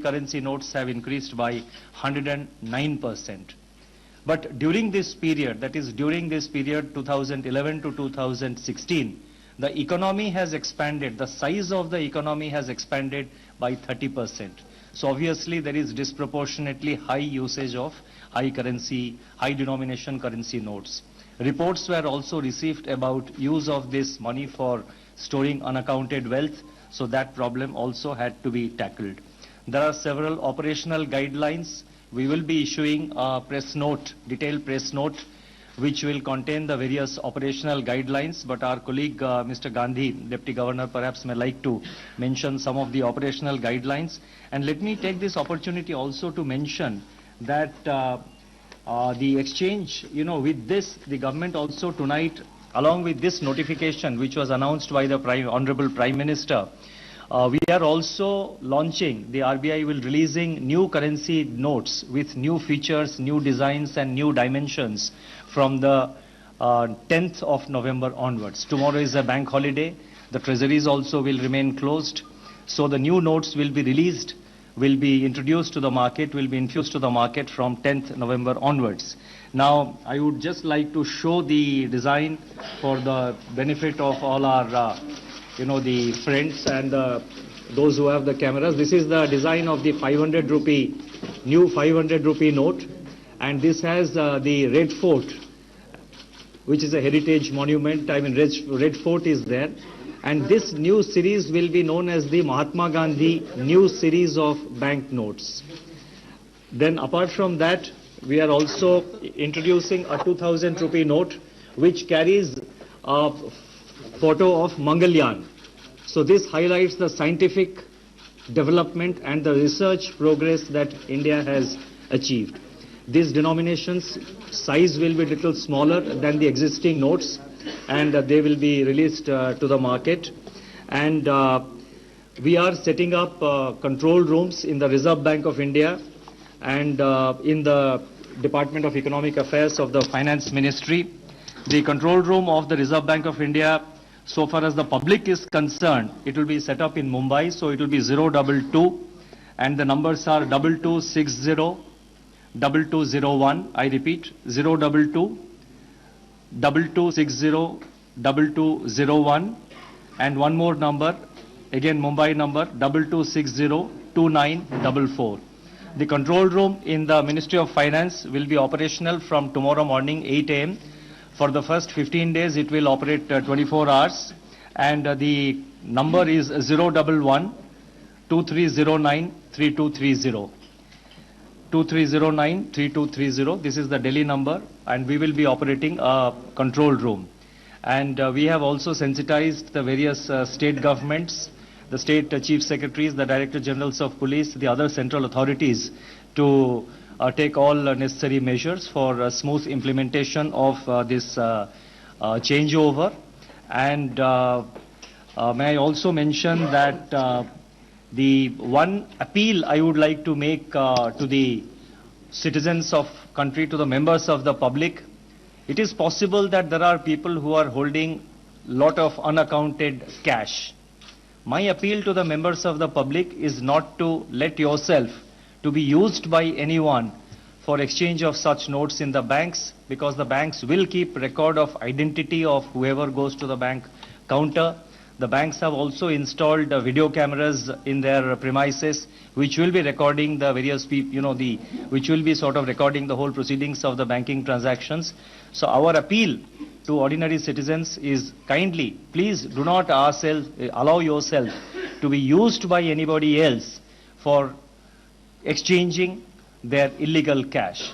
currency notes have increased by 109%. But during this period, that is during this period 2011 to 2016, the economy has expanded, the size of the economy has expanded by 30%. So obviously there is disproportionately high usage of high denomination currency notes. Reports were also received about use of this money for storing unaccounted wealth, so that problem also had to be tackled. There are several operational guidelines. We will be issuing a press note, detailed press note, which will contain the various operational guidelines, but our colleague Mr. Gandhi, Deputy Governor, perhaps may like to mention some of the operational guidelines. And let me take this opportunity also to mention that the exchange, with this, the government also tonight, along with this notification which was announced by the Honorable Prime Minister, we are also launching, the RBI will releasing new currency notes with new features, new designs and new dimensions from the 10th of November onwards. Tomorrow is a bank holiday. The treasuries also will remain closed. So the new notes will be released, will be introduced to the market, will be infused to the market from 10th November onwards. Now, I would just like to show the design for the benefit of all our the friends and those who have the cameras. This is the design of the 500 rupee, new 500 rupee note, and this has the Red Fort, which is a heritage monument. Red Fort is there, and this new series will be known as the Mahatma Gandhi new series of bank notes. Then apart from that, we are also introducing a 2000 rupee note which carries a photo of Mangalyaan. So this highlights the scientific development and the research progress that India has achieved. These denominations size will be a little smaller than the existing notes, and they will be released to the market. And we are setting up control rooms in the Reserve Bank of India and in the Department of Economic Affairs of the Finance Ministry. The control room of the Reserve Bank of India, so far as the public is concerned, it will be set up in Mumbai, so it will be 022, and the numbers are 2260 2201. I repeat, 022 2260 2201, and one more number, again Mumbai number, 2260 2944. The control room in the Ministry of Finance will be operational from tomorrow morning 8 a.m. For the first 15 days, it will operate 24 hours, and the number is 011 2309 3230. 2309 3230. This is the Delhi number, and we will be operating a control room. And we have also sensitized the various state governments, the state chief secretaries, the director generals of police, the other central authorities to take all necessary measures for smooth implementation of this changeover. And may I also mention that the one appeal I would like to make to the citizens of country, to the members of the public, it is possible that there are people who are holding lot of unaccounted cash. My appeal to the members of the public is not to let yourself to be used by anyone for exchange of such notes in the banks, because the banks will keep record of identity of whoever goes to the bank counter. The banks have also installed video cameras in their premises, which will be recording the various people, which will be sort of recording the whole proceedings of the banking transactions. So our appeal to ordinary citizens is kindly, please do not allow yourself to be used by anybody else for exchanging their illegal cash.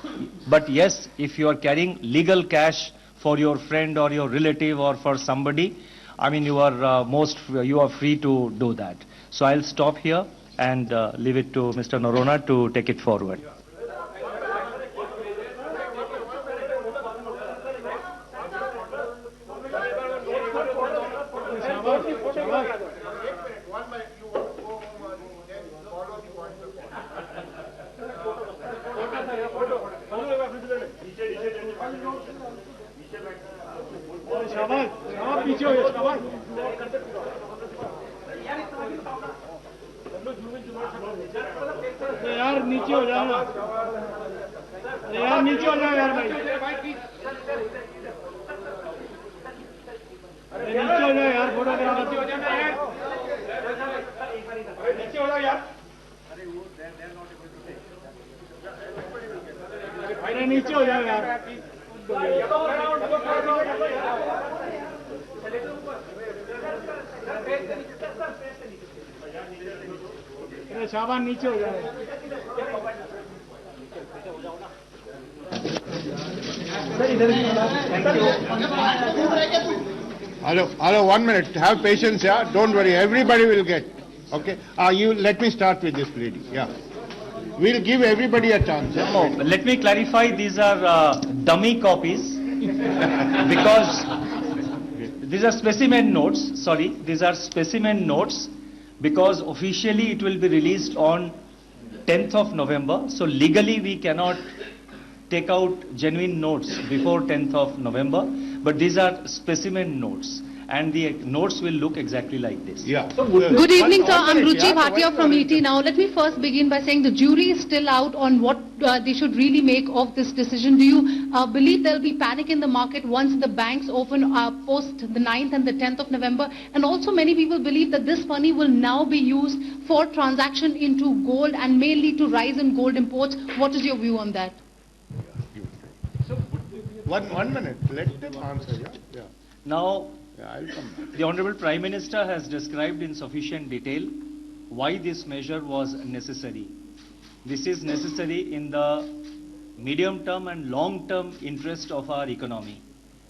But yes, if you are carrying legal cash for your friend or your relative or for somebody, I mean, you are free to do that. So I'll stop here and leave it to Mr. Noronha to take it forward. पीछे हो जाओ यार नीचे हो जाओ ना, अरे यार नीचे हो जाओ यार भाई, अरे नीचे हो जाओ यार, फोटोग्राफर नीचे हो जाना यार, नीचे हो जाओ यार, अरे नीचे हो जाओ यार, अरे शाबान नीचे हो जाओ। Hello, 1 minute. Have patience, yeah. Don't worry. Everybody will get. Okay. You let me start with this lady. Yeah. We'll give everybody a chance. Yeah? Oh, let me clarify. These are dummy copies because these are specimen notes. Sorry, these are specimen notes because officially it will be released on 10th of November. So legally we cannot take out genuine notes before 10th of November, but these are specimen notes and the notes will look exactly like this. Yeah. Good evening, sir. I'm minute, Ruchi yeah, Bhatia from ET now. Let me first begin by saying the jury is still out on what they should really make of this decision. Do you believe there will be panic in the market once the banks open post the 9th and the 10th of November? And also many people believe that this money will now be used for transaction into gold and may lead to rise in gold imports. What is your view on that? One minute. Let them answer. Yeah. Yeah. Now, I'll come back. the Honorable Prime Minister has described in sufficient detail why this measure was necessary. This is necessary in the medium term and long term interest of our economy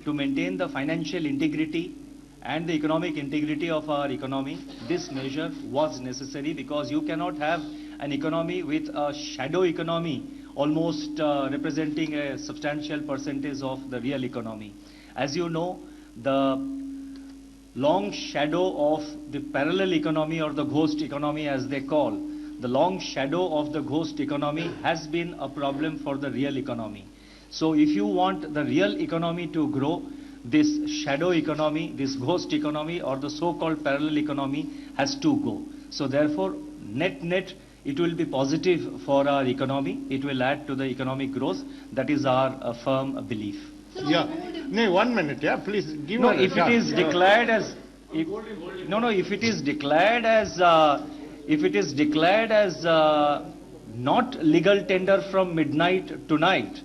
to maintain the financial integrity and the economic integrity of our economy. This measure was necessary because you cannot have an economy with a shadow economy almost representing a substantial percentage of the real economy. As you know, the long shadow of the parallel economy or the ghost economy as they call, the long shadow of the ghost economy has been a problem for the real economy. So if you want the real economy to grow, this shadow economy, this ghost economy or the so-called parallel economy has to go. So therefore, net, it will be positive for our economy. It will add to the economic growth. That is our firm belief. Yeah. No, 1 minute. Yeah. Please give No, her a if it chance. is declared as, if it is declared as, not legal tender from midnight tonight,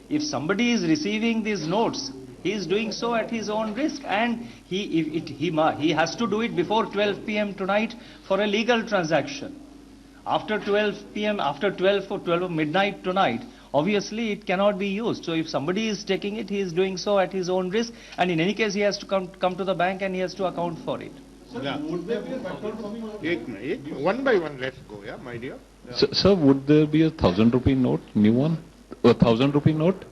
if somebody is receiving these notes, he is doing so at his own risk, and he has to do it before 12 p.m. tonight for a legal transaction. After 12 p.m., after 12 or 12 midnight tonight, obviously it cannot be used. So if somebody is taking it, he is doing so at his own risk, and in any case he has to come to the bank and he has to account for it. Yeah. One by one, let's go. Yeah, my dear. Yeah. Sir, would there be a 1,000 rupee note, new one? A 1,000 rupee note?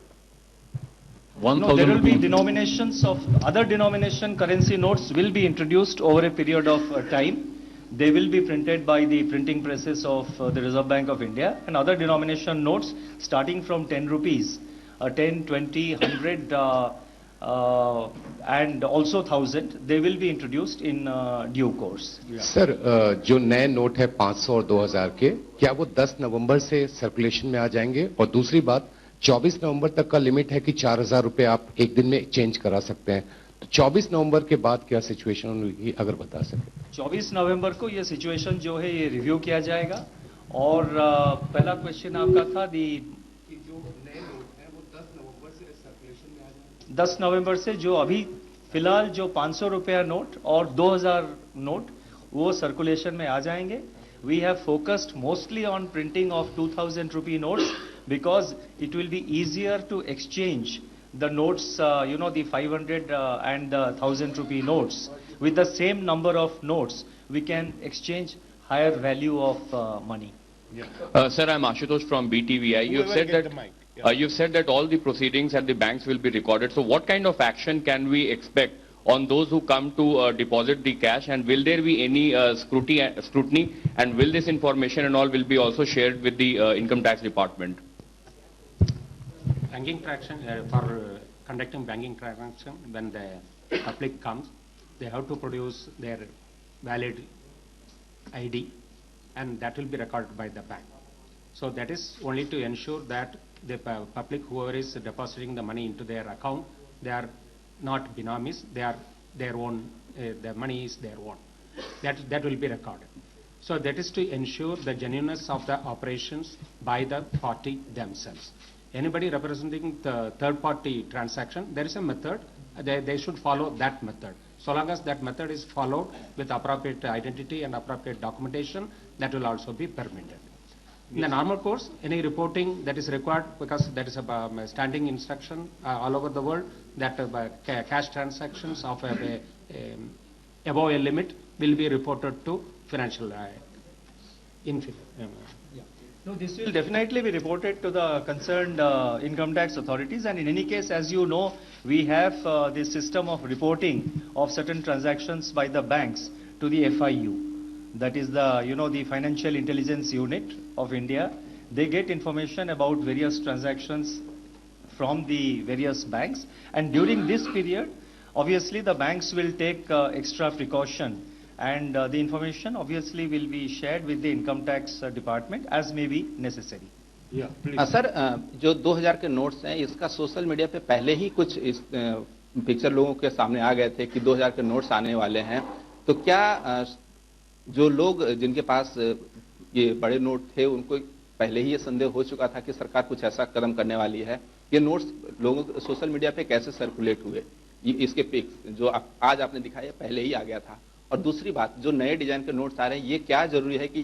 1,000 No, there will be rupee. denominations of other denomination currency notes will be introduced over a period of time. They will be printed by the printing presses of the Reserve Bank of India, and other denomination notes starting from 10 rupees, 10, 20, 100 and also 1,000, they will be introduced in due course. Sir जो नए note है 500 और 2000 के, क्या वो 10 नवंबर से circulation में आ जाएंगे? और दूसरी बात, 24 नवंबर तक का लिमिट है कि 4,000 रुपए आप एक दिन में चेंज करा सकते हैं, तो 24 नवंबर के बाद क्या सिचुएशन होगी, अगर बता सकें? 24 नवंबर को ये सिचुएशन जो है ये रिव्यू किया जाएगा। और पहला क्वेश्चन आपका था जो नए नोट है वो 10 नवंबर से सर्कुलेशन में आ जाएंगे। 10 नवंबर से जो अभी फिलहाल जो 500 रुपया नोट और 2000 नोट वो सर्कुलेशन में आ जाएंगे। We have focused mostly on printing of 2,000 rupee notes because it will be easier to exchange the notes, the 500 and the 1,000 rupee notes. With the same number of notes, we can exchange higher value of money. Yeah. Sir, I'm Ashutosh from BTVI. Whoever get the mic. Yeah. You've said that all the proceedings at the banks will be recorded. So what kind of action can we expect on those who come to deposit the cash, and will there be any scrutiny, and will this information and all will be also shared with the income tax department? Banking transaction, for conducting banking transaction, when the public comes, they have to produce their valid ID, and that will be recorded by the bank. So that is only to ensure that the public, whoever is depositing the money into their account, they are not binamis, they are their own, the money is their own. That will be recorded. So that is to ensure the genuineness of the operations by the party themselves. Anybody representing the third-party transaction, there is a method, they should follow that method. So long as that method is followed with appropriate identity and appropriate documentation, that will also be permitted. In the normal course, any reporting that is required, because that is a standing instruction all over the world, that cash transactions of above a limit will be reported to financial No, this will definitely be reported to the concerned income tax authorities, and in any case, as you know, we have this system of reporting of certain transactions by the banks to the FIU. That is the, the Financial Intelligence Unit of India. They get information about various transactions from the various banks, and during this period, obviously the banks will take extra precaution, and the information obviously will be shared with the income tax department as may be necessary. Yeah, please. Sir, जो 2000 के notes हैं, इसका social media पे पहले ही कुछ इस picture लोगों के सामने आ गए थे कि 2000 के नोट्स आने वाले हैं, तो क्या जो लोग जिनके पास ये बड़े नोट थे उनको पहले ही ये संदेह हो चुका था कि सरकार कुछ ऐसा कदम करने वाली है? ये नोट्स लोगों सोशल मीडिया पे कैसे सर्कुलेट हुए? इसके पिक्स जो आज आपने दिखाया पहले ही आ गया था। और दूसरी बात, जो नए डिजाइन के नोट्स आ रहे हैं, ये क्या जरूरी है कि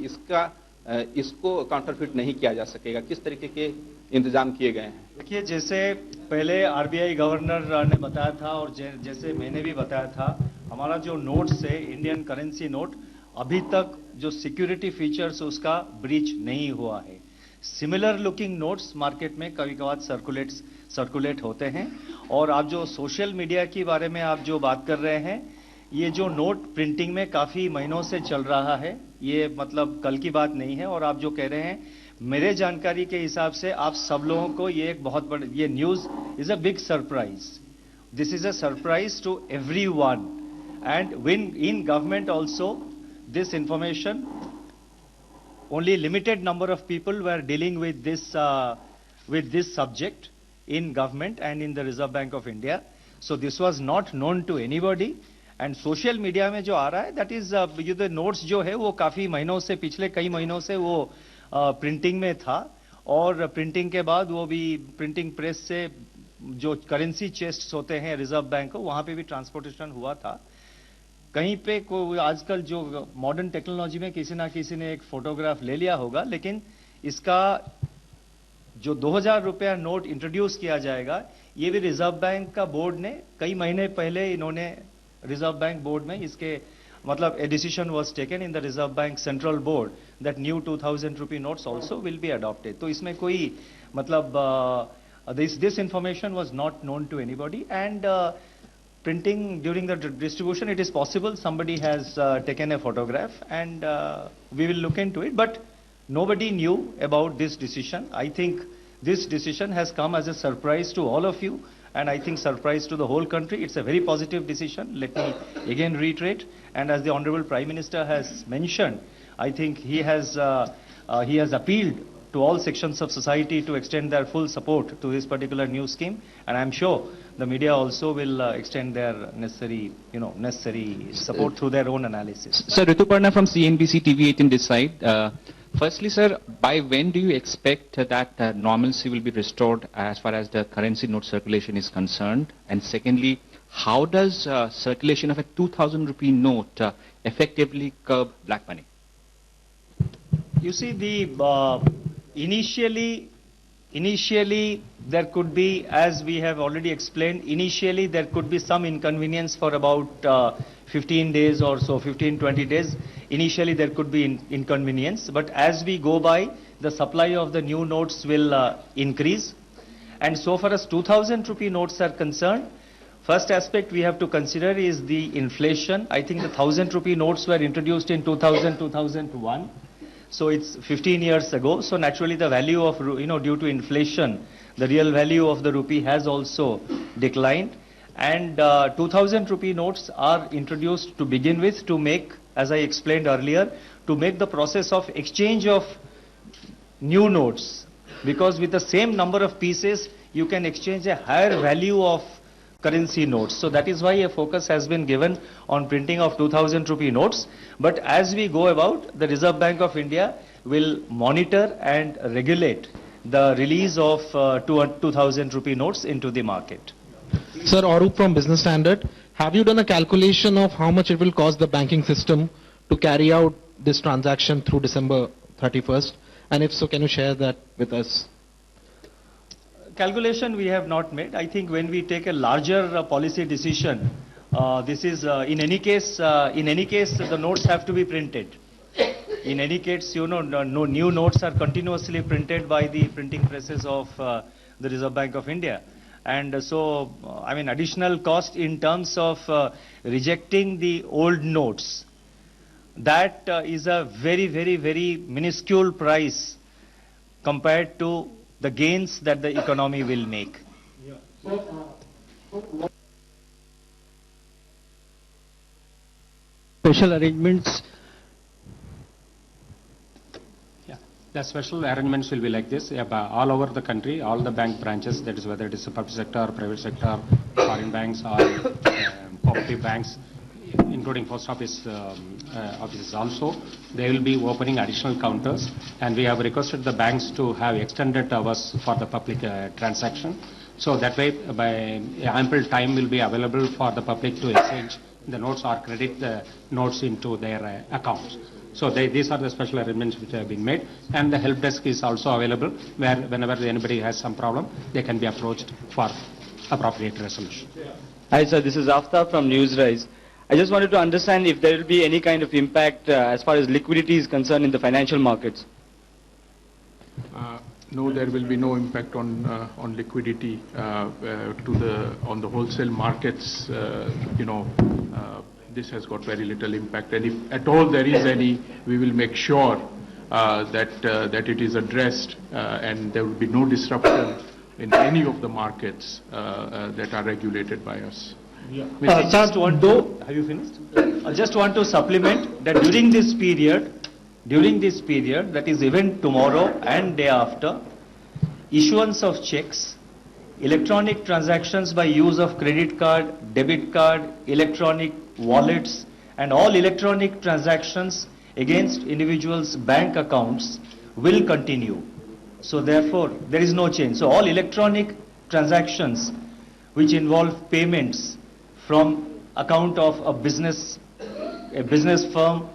इसको काउंटरफिट नहीं किया जा सकेगा? किस तरीके के इंतजाम किए गए हैं? देखिए, जैसे पहले आरबीआई गवर्नर ने बताया था और जैसे मैंने भी बताया था, हमारा जो नोट्स है, इंडियन करेंसी नोट, अभी तक जो सिक्योरिटी फीचर्स उसका ब्रीच नहीं हुआ है। सिमिलर लुकिंग नोट्स मार्केट में कभी कभार सर्कुलेट होते हैं। और आप जो सोशल मीडिया के बारे में आप जो बात कर रहे हैं, ये जो नोट प्रिंटिंग में काफी महीनों से चल रहा है, ये मतलब कल की बात नहीं है। और आप जो कह रहे हैं, मेरे जानकारी के हिसाब से आप सब लोगों को ये एक बहुत बड़ा, ये news is a big surprise. This is a surprise to everyone, and win in government also this information, only limited number of people were dealing with this subject in government and in the Reserve Bank of India. So this was not known to anybody. And social media में जो आ रहा है, that is ये the notes जो है वो काफी महीनों से, पिछले कई महीनों से वो प्रिंटिंग में था। और प्रिंटिंग के बाद वो भी प्रिंटिंग प्रेस से जो करेंसी चेस्ट्स होते हैं रिजर्व बैंक को, वहां पे भी ट्रांसपोर्टेशन हुआ था। कहीं पे कोई आजकल जो मॉडर्न टेक्नोलॉजी में किसी ना किसी ने एक फोटोग्राफ ले लिया होगा, लेकिन इसका जो 2000 रुपया नोट इंट्रोड्यूस किया जाएगा, ये भी रिजर्व बैंक का बोर्ड ने कई महीने पहले, इन्होंने रिजर्व बैंक बोर्ड में इसके मतलब a decision was taken in the Reserve Bank Central Board that new 2000 rupee notes also will be adopted. तो इसमें कोई मतलब this information was not known to anybody, and printing during the distribution, it is possible somebody has taken a photograph, and we will look into it, but nobody knew about this decision. I think this decision has come as a surprise to all of you, and I think surprise to the whole country. It's a very positive decision, let me again reiterate, and as the Honorable Prime Minister has mentioned, I think he has appealed to all sections of society to extend their full support to this particular new scheme, and I'm sure the media also will extend their necessary support through their own analysis. Sir, Rituparna from CNBC TV18 Decide. Firstly, sir, by when do you expect that normalcy will be restored as far as the currency note circulation is concerned? And secondly, how does circulation of a 2000 rupee note effectively curb black money? You see, initially there could be, as we have already explained, initially there could be some inconvenience for about 15 days or so, 15-20 days. Initially there could be inconvenience, but as we go by, the supply of the new notes will increase. And so far as 2000 rupee notes are concerned, first aspect we have to consider is the inflation. I think the 1000 rupee notes were introduced in 2000-2001. So it's 15 years ago. So naturally the value of, due to inflation, the real value of the rupee has also declined. And 2000 rupee notes are introduced to begin with to make, as I explained earlier, to make the process of exchange of new notes, because with the same number of pieces, you can exchange a higher value of currency notes. So that is why a focus has been given on printing of 2000 rupee notes. But as we go about, the Reserve Bank of India will monitor and regulate the release of 2000 rupee notes into the market. Sir, Arup from Business Standard. Have you done a calculation of how much it will cost the banking system to carry out this transaction through December 31st? And if so, can you share that with us? Calculation we have not made. I think when we take a larger policy decision, this is in any case the notes have to be printed. In any case, you know, no new notes are continuously printed by the printing presses of the Reserve Bank of India. And so, I mean, additional cost in terms of rejecting the old notes, that is a very, very, very minuscule price compared to the gains that the economy will make. Special arrangements. Yeah, the special arrangements will be like this. All over the country, all the bank branches, that is whether it is the public sector or private sector, foreign banks or cooperative banks, including post office offices also, they will be opening additional counters, and we have requested the banks to have extended hours for the public transaction. So that way, by ample time will be available for the public to exchange the notes or credit the notes into their accounts. So these are the special arrangements which have been made, and the help desk is also available, where whenever anybody has some problem, they can be approached for appropriate resolution. Hi sir, this is Aftab from Newsrise. I just wanted to understand if there will be any kind of impact as far as liquidity is concerned in the financial markets. No, there will be no impact on liquidity on the wholesale markets. This has got very little impact, and if at all there is any, we will make sure that it is addressed, and there will be no disruption in any of the markets that are regulated by us. Yeah. Have you finished? I just want to supplement that during this period, that is even tomorrow and day after, issuance of checks, electronic transactions by use of credit card, debit card, electronic wallets, and all electronic transactions against individuals' bank accounts will continue. So therefore, there is no change. So all electronic transactions which involve payments from account of a business firm,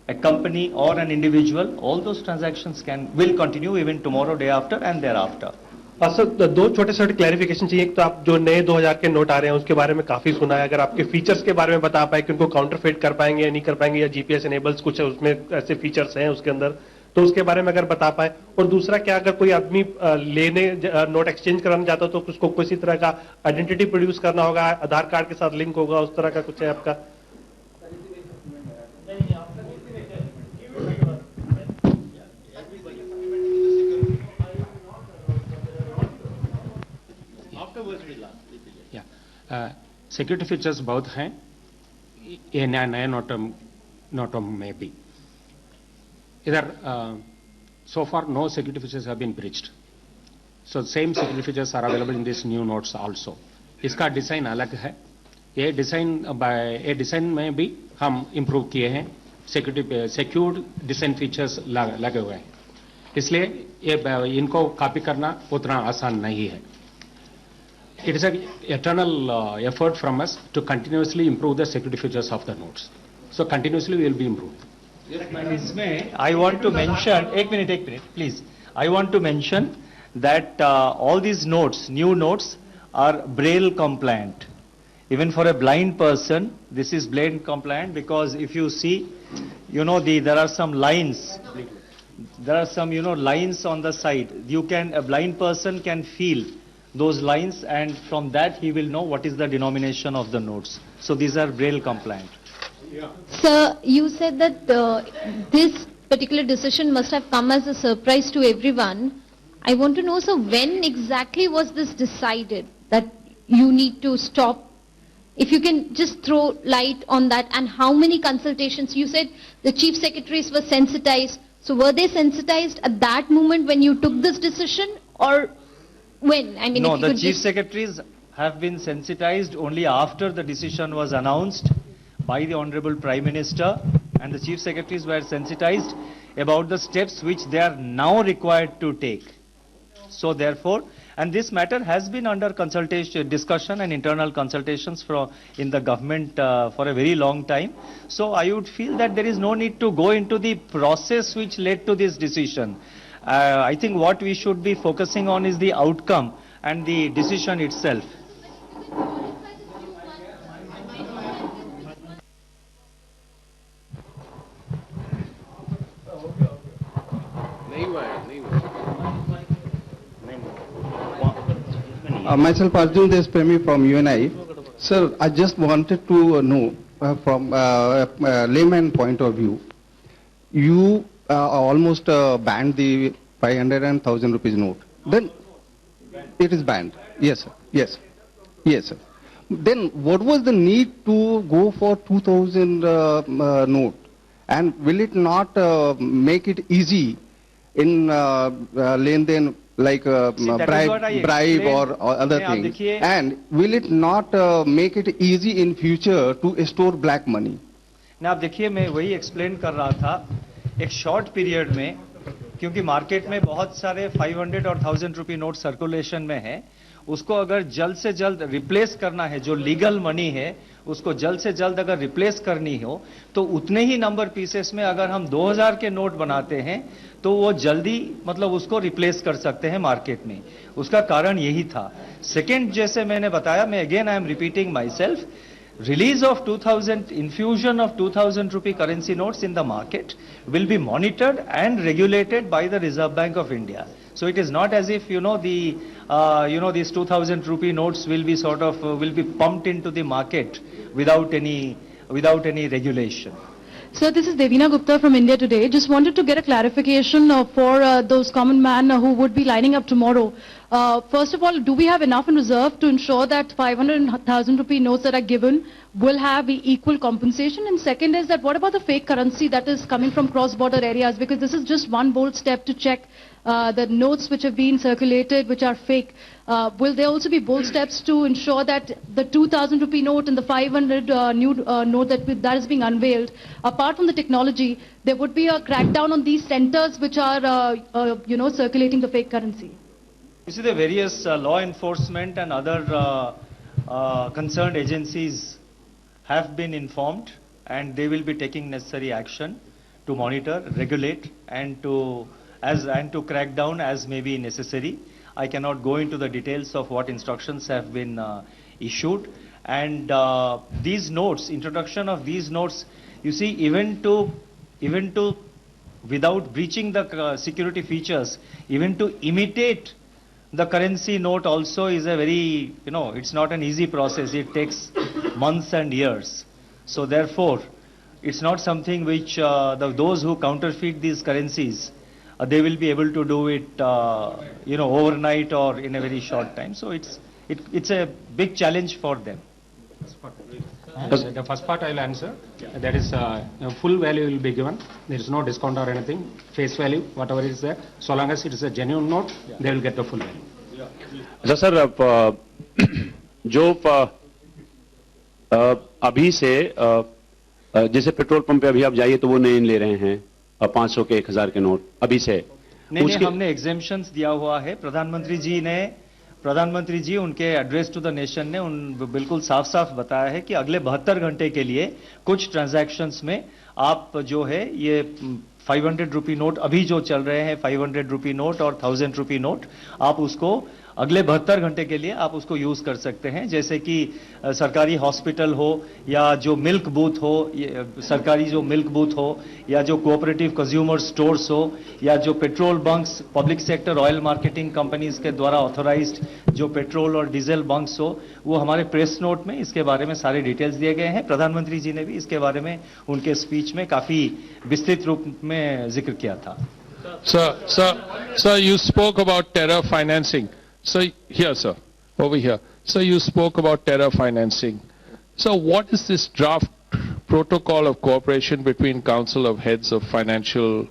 a company or an individual, all those transactions will continue even tomorrow, day after and thereafter. Sir दो छोटे छोटे clarification चाहिए। एक तो आप जो नए 2000 के नोट आ रहे हैं उसके बारे में काफी सुना है, अगर आपके फीचर्स के बारे में बता पाए कि उनको काउंटरफेट कर पाएंगे या नहीं कर पाएंगे, या जीपीएस इनेबल्स कुछ है उसमें ऐसे फीचर्स हैं उसके अंदर, तो उसके बारे में अगर बता पाए। और दूसरा, क्या अगर कोई आदमी लेने नोट एक्सचेंज कराना चाहता हो तो उसको किसी तरह का आइडेंटिटी प्रोड्यूस करना होगा, आधार कार्ड के साथ लिंक होगा, उस तरह का कुछ है आपका? सिक्योरिटी फीचर्स बहुत हैं, ये नए नोटों में भी। इधर so far no security features have been breached, so same security features are available in these new notes also. इसका डिजाइन अलग है, ये डिजाइन में भी हम इम्प्रूव किए हैं, सिक्योर्ड डिजाइन फीचर्स लगे हुए हैं, इसलिए इनको कॉपी करना उतना आसान नहीं है। It is an eternal effort from us to continuously improve the security features of the notes. So continuously we will be improving. I want to mention, एक minute, please. I want to mention that all these notes, new notes, are Braille compliant. Even for a blind person, this is Braille compliant, because if you see, there are some lines. There are some, lines on the side. A blind person can feel those lines, and from that he will know what is the denomination of the notes. So these are Braille compliant. Yeah. Sir, you said that this particular decision must have come as a surprise to everyone. I want to know, sir, when exactly was this decided that you need to stop? If you can just throw light on that, and how many consultations? You said the chief secretaries were sensitized. So were they sensitized at that moment when you took this decision, or when? I mean, no, if you the could chief just... secretaries have been sensitized only after the decision was announced by the Honorable Prime Minister, and the chief secretaries were sensitized about the steps which they are now required to take. So therefore, and this matter has been under consultation, discussion and internal consultations in the government for a very long time. So I would feel that there is no need to go into the process which led to this decision. I think what we should be focusing on is the outcome and the decision itself. Myself Arjun Deshpremi from UNI. Sir, I just wanted to know from a layman point of view, you almost banned the 500 and 1,000 rupees note. Then it is banned. Yes, sir. Yes. Yes, sir. Then what was the need to go for 2,000 note? And will it not make it easy in len-den, like bribe or other things? And will it not make it easy in future to store black money? ना आप देखिए, मैं वही explain कर रहा था, एक short period में, क्योंकि मार्केट में बहुत सारे 500 और 1000 रुपए नोट सर्कुलेशन में है, उसको अगर जल्द से जल्द रिप्लेस करना है, जो लीगल मनी है उसको जल्द से जल्द अगर रिप्लेस करनी हो, तो उतने ही नंबर पीसेस में अगर हम 2000 के नोट बनाते हैं तो वो जल्दी मतलब उसको रिप्लेस कर सकते हैं मार्केट में. उसका कारण यही था. सेकंड, जैसे मैंने बताया, मैं again I am repeating my self, release of 2000, infusion of 2000 rupee currency notes in the market will be monitored and regulated by the Reserve Bank of India. So it is not as if, these 2000 rupee notes will be will be pumped into the market without any regulation. Sir, this is Devina Gupta from India Today. Just wanted to get a clarification for those common man who would be lining up tomorrow. First of all, do we have enough in reserve to ensure that 500 and 1,000 rupee notes that are given will have equal compensation? And second is that what about the fake currency that is coming from cross-border areas? Because this is just one bold step to check the notes which have been circulated, which are fake. Will there also be bold steps to ensure that the 2,000 rupee note and the 500 new note that is being unveiled, apart from the technology, there would be a crackdown on these centers which are, circulating the fake currency? You see, the various law enforcement and other concerned agencies have been informed, and they will be taking necessary action to monitor, regulate, and to crack down as may be necessary. I cannot go into the details of what instructions have been issued. And these notes, introduction of these notes, you see, even to without breaching the security features, even to imitate the currency note also is a very, it's not an easy process. It takes months and years. So therefore, it's not something which those who counterfeit these currencies, they will be able to do it, overnight or in a very short time. So it's a big challenge for them. The first part I will answer. That is, full value will be given. There is no discount or anything. Face value, whatever is there, so long as it is a genuine note, they will get the full value. अच्छा sir, जो अभी से जैसे petrol pump पे अभी आप जाइए तो वो नहीं ले रहे हैं 500 के 1000 के नोट अभी से. नहीं, हमने एग्जेम्पशंस दिया हुआ है. प्रधानमंत्री जी उनके एड्रेस टू द नेशन ने बिल्कुल साफ साफ बताया है कि अगले 72 घंटे के लिए कुछ ट्रांजैक्शंस में आप जो है ये 500 रुपी नोट अभी जो चल रहे हैं 500 रुपी नोट और 1000 रुपी नोट, आप उसको अगले 72 घंटे के लिए आप उसको यूज कर सकते हैं. जैसे कि सरकारी हॉस्पिटल हो या जो मिल्क बूथ हो, सरकारी जो मिल्क बूथ हो, या जो कोऑपरेटिव कंज्यूमर स्टोर्स हो, या जो petrol bunks, public sector oil marketing companies के द्वारा ऑथराइज्ड जो पेट्रोल और डीजल बंक्स हो, वो हमारे प्रेस नोट में इसके बारे में सारे डिटेल्स दिए गए हैं. प्रधानमंत्री जी ने भी इसके बारे में उनके स्पीच में काफी विस्तृत रूप में जिक्र किया था. Sir, you spoke about terror financing. So here, sir, over here. So you spoke about terror financing. So what is this draft protocol of cooperation between Council of Heads of Financial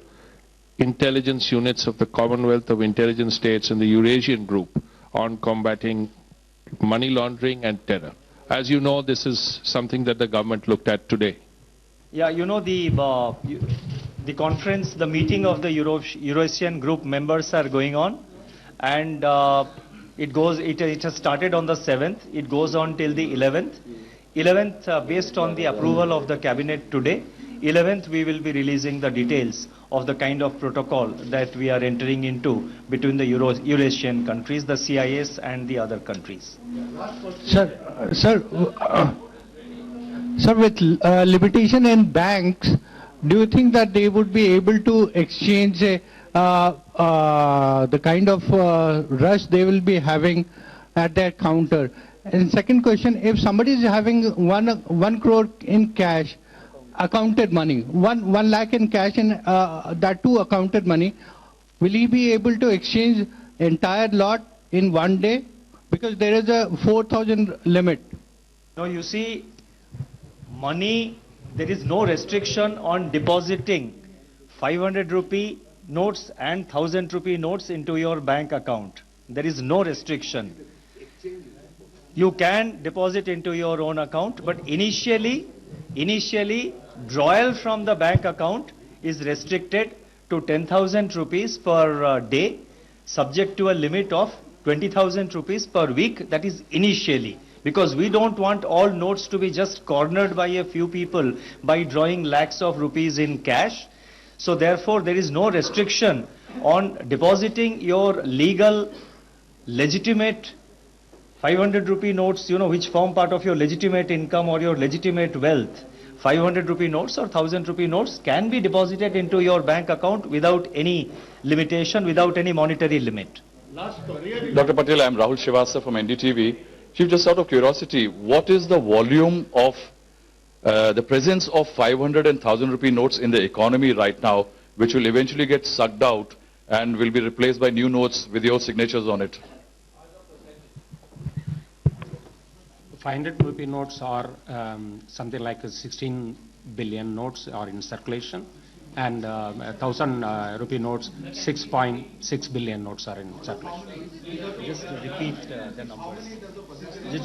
intelligence units of the Commonwealth of Intelligence States and the Eurasian Group on combating money laundering and terror. As you know, this is something that the government looked at today. Yeah, you know, the conference, the meeting of the Eurasian Group members are going on, and it has started on the 7th. It goes on till the 11th. 11th, based on the approval of the cabinet today, 11th we will be releasing the details of the kind of protocol that we are entering into between the Eurasian countries, the CIS and the other countries. Sir, with limitation in banks, do you think that they would be able to exchange the kind of rush they will be having at their counter? And second question, if somebody is having 1 crore in cash, accounted money, 1 lakh in cash and that too accounted money, will he be able to exchange entire lot in one day? Because there is a 4,000 limit. No, you see, money, there is no restriction on depositing 500 rupee notes and 1,000 rupee notes into your bank account. There is no restriction. You can deposit into your own account, but initially drawal from the bank account is restricted to 10,000 rupees per day, subject to a limit of 20,000 rupees per week. That is initially, because we don't want all notes to be just cornered by a few people by drawing lakhs of rupees in cash. So therefore there is no restriction on depositing your legal, legitimate 500 rupee notes, you know, which form part of your legitimate income or your legitimate wealth. 500 rupee notes or 1,000 rupee notes can be deposited into your bank account without any limitation, without any monetary limit. Dr. Patel, I am Rahul Srivastava from NDTV. Chief, just out of curiosity, what is the volume of the presence of 500 and 1,000 rupee notes in the economy right now, which will eventually get sucked out and will be replaced by new notes with your signatures on it? 500 rupee notes are something like 16 billion notes are in circulation, and 1,000 rupee notes, 6.6 billion notes are in circulation. Just repeat the numbers.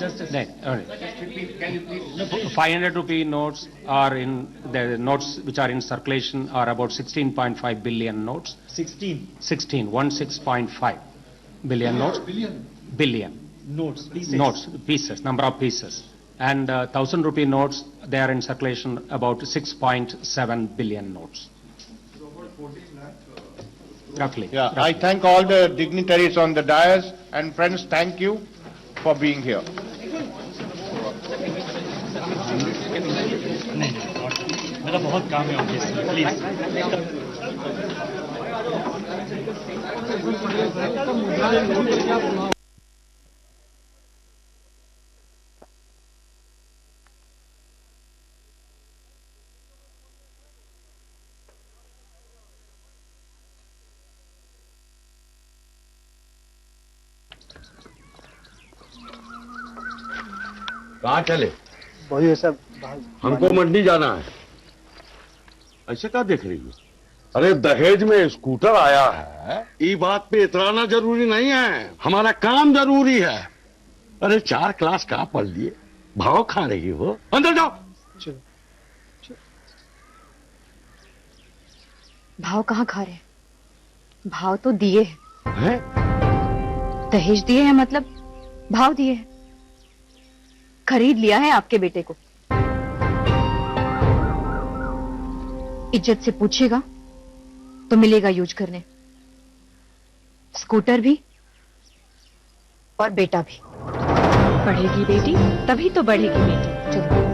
Just a Then, all right. Just repeat. Can you please? 500 rupee notes are in, the notes which are in circulation are about 16.5 billion notes. 16.5 billion notes. Billion. Notes, pieces. Notes, pieces, number of pieces. And 1,000 rupee notes, they are in circulation about 6.7 billion notes. Roughly. Yeah, roughly. I thank all the dignitaries on the dais, and friends, thank you for being here. मेरा बहुत काम है office में, please. कहाँ चले? वही सब हमको मंडी जाना है. ऐसे क्या देख रही हो? अरे दहेज में स्कूटर आया है, ये बात पे इतराना जरूरी नहीं है, हमारा काम जरूरी है. अरे 4 क्लास कहाँ पढ़ लिए, भाव खा रही हो? अंदर जाओ. भाव कहाँ खा रहे? भाव तो दिए हैं. दहेज दिए हैं, मतलब भाव दिए हैं. खरीद लिया है आपके बेटे को. इज्जत से पूछेगा तो मिलेगा यूज करने. स्कूटर भी और बेटा भी. पढ़ेगी बेटी तभी तो बढ़ेगी बेटी. चलो.